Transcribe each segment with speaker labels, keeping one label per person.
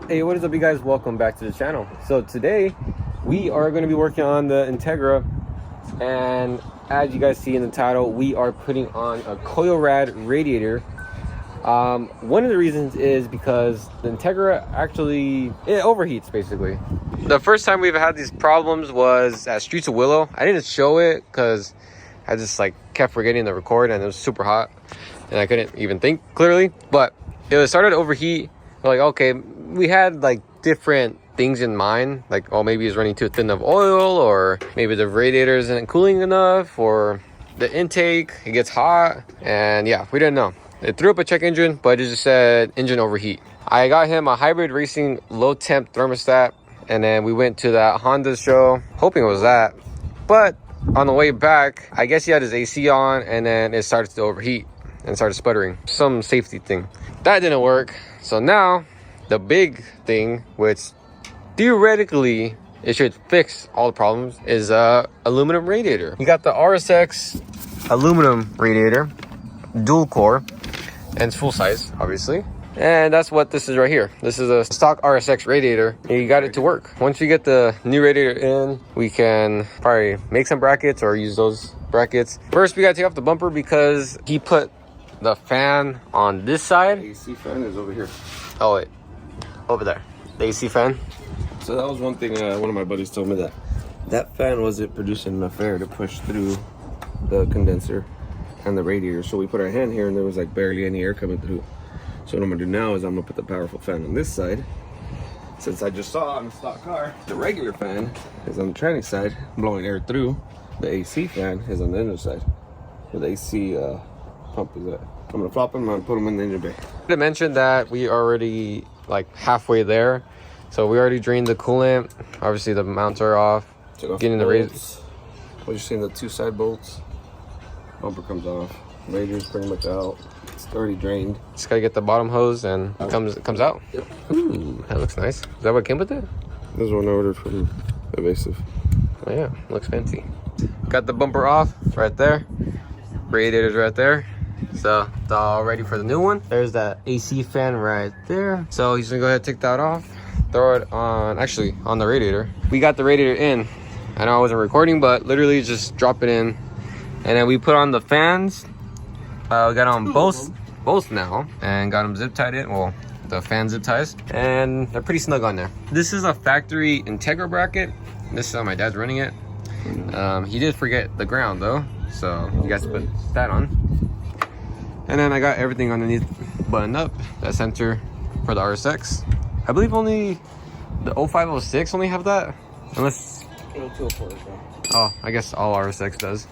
Speaker 1: Hey, what is up, you guys? Welcome back to the channel. So today we are going to be working on the Integra, and as you guys see in the title, we are putting on a Koyorad radiator. One of the reasons is because the Integra actually it overheats basically. The first time we've had these problems was at Streets of Willow. I didn't show it because I just kept forgetting to record, and it was super hot and I couldn't even think clearly, but it started to overheat. We're like, okay, we had different things in mind, oh, maybe it's running too thin of oil, or maybe the radiator isn't cooling enough, or the intake, it gets hot. And yeah, we didn't know. It threw up a check engine, but it just said engine overheat. I got him a hybrid racing low temp thermostat, and then we went to that Honda show hoping it was that, but on the way back, I guess he had his AC on, and then it started to overheat and started sputtering. Some safety thing that didn't work. So now the big thing, which theoretically it should fix all the problems, is aluminum radiator. You got the Rsx aluminum radiator, dual core, and it's full size, obviously. And that's what this is right here. This is a stock Rsx radiator, and you got it to work. Once you get the new radiator in, we can probably make some brackets or use those brackets. First, we gotta take off the bumper because he put the fan on this side.
Speaker 2: The AC fan is over here.
Speaker 1: Oh wait, over there, the AC fan.
Speaker 2: So that was one thing one of my buddies told me, that fan wasn't producing enough air to push through the condenser and the radiator. So we put our hand here and there was barely any air coming through. So what I'm gonna do now is I'm gonna put the powerful fan on this side. Since I just saw on the stock car, the regular fan is on the tranny side, blowing air through. The AC fan is on the engine side, where the AC pump is at. I'm gonna flop them and put them in the engine bay.
Speaker 1: I mentioned that we already halfway there, so we already drained the coolant. Obviously the mounts are off. Getting the raise.
Speaker 2: What you're seeing, the two side bolts. Bumper comes off. Radiator's pretty much out. It's already drained.
Speaker 1: Just gotta get the bottom hose and it comes out.
Speaker 2: Yep.
Speaker 1: Ooh, that looks nice. Is that what came with it?
Speaker 2: This is one I ordered from Evasive.
Speaker 1: Oh yeah, looks fancy. Got the bumper off right there. Radiator's right there. So it's all ready for the new one. There's that AC fan right there. So he's gonna go ahead and take that off. Throw it on, actually on the radiator. We got the radiator in. I know I wasn't recording, but literally just drop it in. And then we put on the fans. We got on both now, and got them zip tied in. Well, the fan zip ties, and they're pretty snug on there. This is a factory Integra bracket. This is how my dad's running it. He did forget the ground though, so you guys put that on. And then I got everything underneath buttoned up. That center for the Rsx. I believe only the 0506 only have that, unless. Oh, I guess all Rsx does.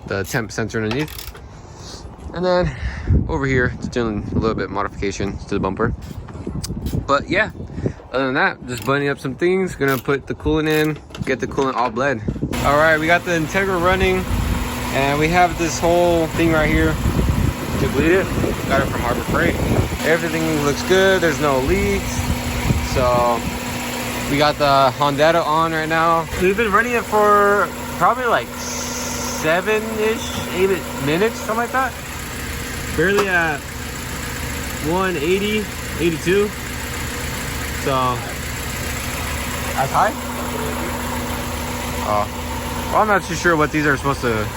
Speaker 1: The temp sensor underneath. And then over here, just doing a little bit of modifications to the bumper. But yeah, other than that, just buttoning up some things. Gonna put the coolant in, get the coolant all bled. All right, we got the Integra running, and we have this whole thing right here to bleed it. Got it from Harbor Freight. Everything looks good. There's no leaks. So we got the Honda on right now. We've been running it for probably 7-ish, 8 minutes, something like that. Barely at 180, 82. So that's high. Oh, well, I'm not too sure what these are supposed to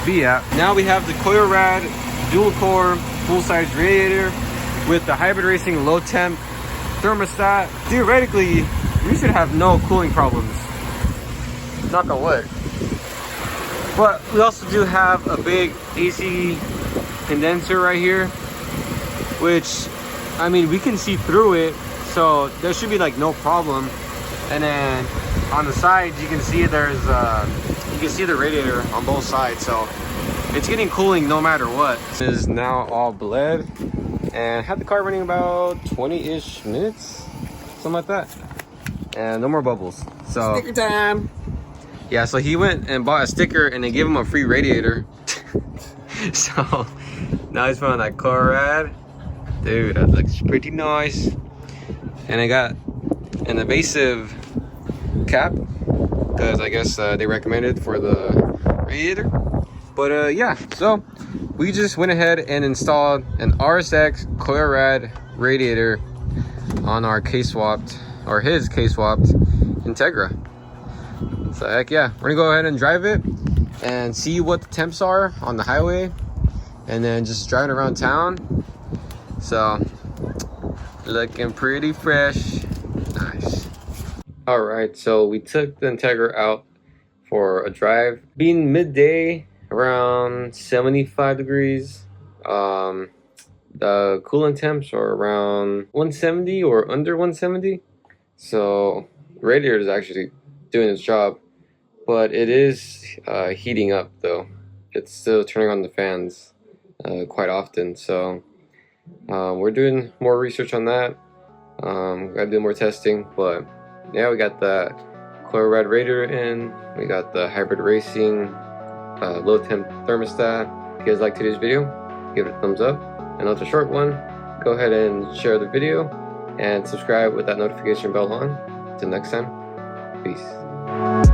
Speaker 1: be at. Now we have the Koyorad dual core full size radiator with the hybrid racing low temp thermostat. Theoretically, we should have no cooling problems. Knock on wood. But we also do have a big AC condenser right here, which, I mean, we can see through it, so there should be no problem. And then on the sides, you can see there's you can see the radiator on both sides, so it's getting cooling no matter what. This is now all bled, and had the car running about 20-ish minutes, something like that, and no more bubbles. So
Speaker 2: Sticker time.
Speaker 1: Yeah, so he went and bought a sticker, and they gave him a free radiator. So now he's putting on that Koyorad. Dude, that looks pretty nice. And I got an Evasive cap, because I guess they recommended for the radiator. But yeah, so we just went ahead and installed an Rsx Koyorad radiator on our K-swapped, or his K-swapped Integra. So heck yeah, we're gonna go ahead and drive it and see what the temps are on the highway, and then just driving around town. So looking pretty fresh. Nice. All right, so we took the Integra out for a drive. Being midday, around 75 degrees. The coolant temps are around 170 or under 170. So radiator is actually doing its job, but it is heating up though. It's still turning on the fans quite often. So we're doing more research on that. Gotta do more testing, but yeah, we got the Koyorad Radiator in. We got the hybrid racing low temp thermostat. If you guys like today's video, give it a thumbs up. I know it's a short one. Go ahead and share the video and subscribe with that notification bell on. Till next time, peace.